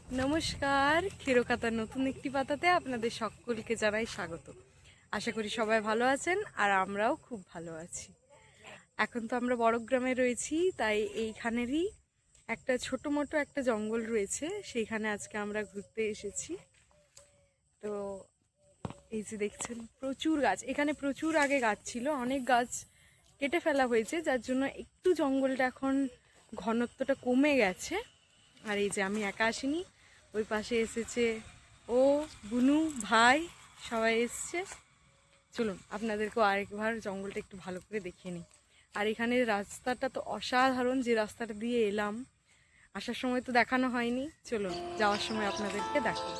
নমস্কার, ক্ষীরকাতার নতুন একটি পাতাতে আপনাদের সকলকে জানাই স্বাগত। আশা করি সবাই ভালো আছেন আর আমরাও খুব ভালো আছি। এখন তো আমরা বড়গ্রামে রয়েছি, তাই এইখানেরই একটা ছোটো মোটো একটা জঙ্গল রয়েছে, সেইখানে আজকে আমরা ঘুরতে এসেছি। তো এই যে দেখছেন প্রচুর গাছ, এখানে প্রচুর আগে গাছ ছিল, অনেক গাছ কেটে ফেলা হয়েছে, যার জন্য একটু জঙ্গলটা এখন ঘনত্বটা কমে গেছে। আর এই যে আমি একা আসিনি, ওই পাশে এসেছে ও বুনু ভাই, সবাই এসছে। চলুন আপনাদেরকেও আরেকবার জঙ্গলটা একটু ভালো করে দেখিয়ে নিই। আর এখানে রাস্তাটা তো অসাধারণ, যে রাস্তাটা দিয়ে এলাম, আসার সময় তো দেখানো হয়নি, চলুন যাওয়ার সময় আপনাদেরকে দেখাবো।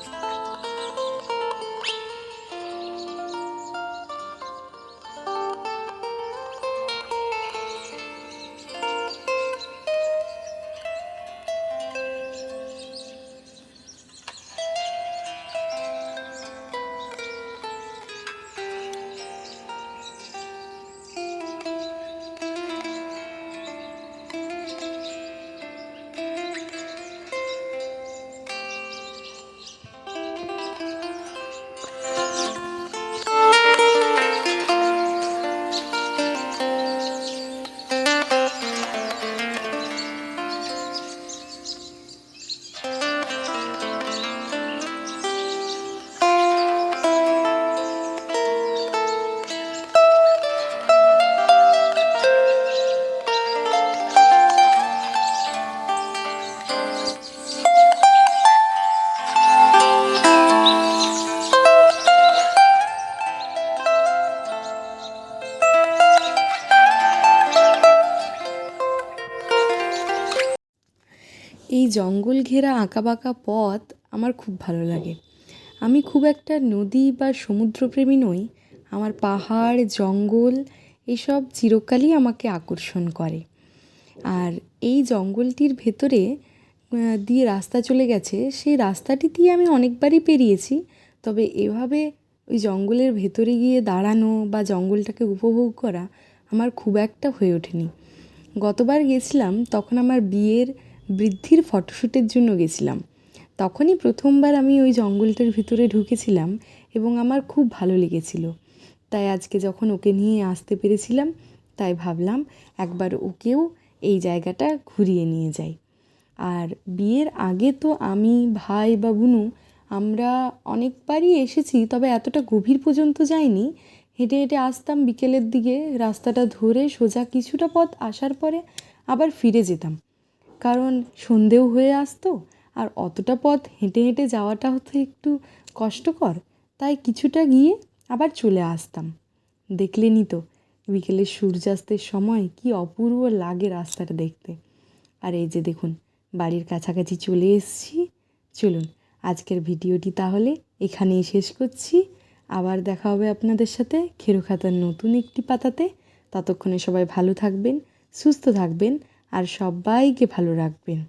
এই জঙ্গল ঘেরা আঁকাবাঁকা পথ আমার খুব ভালো লাগে। আমি খুব একটা নদী বা সমুদ্রপ্রেমী নই, আমার পাহাড় জঙ্গল এসব চিরকালই আমাকে আকর্ষণ করে। আর এই জঙ্গলটির ভেতরে দিয়ে রাস্তা চলে গেছে, সেই রাস্তাটি দিয়ে আমি অনেকবারই পেরিয়েছি, তবে এভাবে ওই জঙ্গলের ভেতরে গিয়ে দাঁড়ানো বা জঙ্গলটাকে উপভোগ করা আমার খুব একটা হয়ে ওঠেনি। গতবার গেছিলাম, তখন আমার বিয়ের বৃদ্ধির ফটোশ্যুটের জন্য গেছিলাম। তখনই প্রথমবার আমি ওই জঙ্গলটার ভিতরে ঢুকেছিলাম এবং আমার খুব ভালো লেগেছিল। তাই আজকে যখন ওকে নিয়ে আসতে পেরেছিলাম, তাই ভাবলাম একবার ওকেও এই জায়গাটা ঘুরিয়ে নিয়ে যাই। আর বিয়ের আগে তো আমি, ভাই বা বুনু আমরা অনেকবারই এসেছি, তবে এতটা গভীর পর্যন্ত যাইনি। হেঁটে হেঁটে আসতাম বিকেলের দিকে, রাস্তাটা ধরে সোজা কিছুটা পথ আসার পরে আবার ফিরে যেতাম, কারণ সন্ধেও হয়ে আসতো আর অতটা পথ হেঁটে হেঁটে যাওয়াটা হতো একটু কষ্টকর, তাই কিছুটা গিয়ে আবার চলে আসতাম। দেখলেনই তো বিকেলের সূর্যাস্তের সময় কি অপূর্ব লাগে রাস্তাটা দেখতে। আর এই যে দেখুন বাড়ির কাছাকাছি চলে এসেছি। চলুন আজকের ভিডিওটি তাহলে এখানেই শেষ করছি। আবার দেখা হবে আপনাদের সাথে ক্ষীরখাতার নতুন একটি পাতাতে। ততক্ষণে সবাই ভালো থাকবেন, সুস্থ থাকবেন আর সবাইকে ভালো রাখবেন।